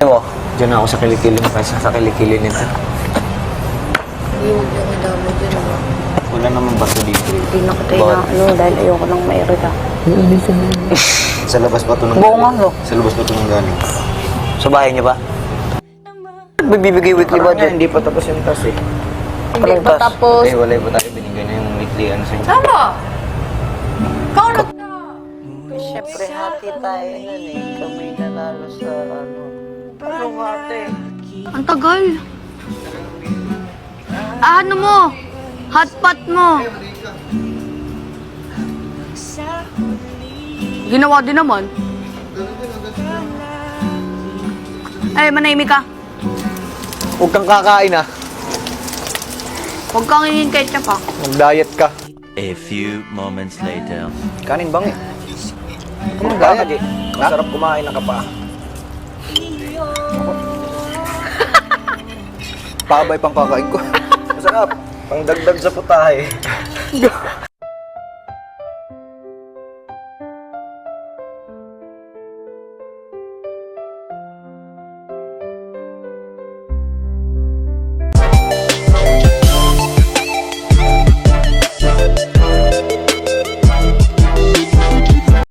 Ewan, dyan ako sa kilikili mo kasi sa kilikili nito. Hindi mo yung idama dyan, ba? Wala naman bato dito. Hindi na kita dahil ayoko nang mairita. Sa labas ba ito nang Buo nga, no? Sa labas ba ito nang galing? Sa bahay niyo ba? Bibigay weekly Parang nga, budget. hindi pa tapos yung tas eh. Hindi Anong pa tas? tapos. Eh, wala ba tayo binigay na yung weekly ano sa inyo? Tama! Ikaw na! Siyempre, hati tayo nun eh. Kami nanalo sa ano. Anong hati? Ang tagal. Ano mo? Hotpot mo. Ginawa din naman. Ay, manahimik ka. Huwag kang kakain ah. Huwag kang hingin ketchup, ha. Mag-diet ka. A few moments later. Kanin bang eh. Anong gaya? Masarap kumain ng kapa. Pabay pang kakain ko. Masarap. Pang dagdag sa putahe.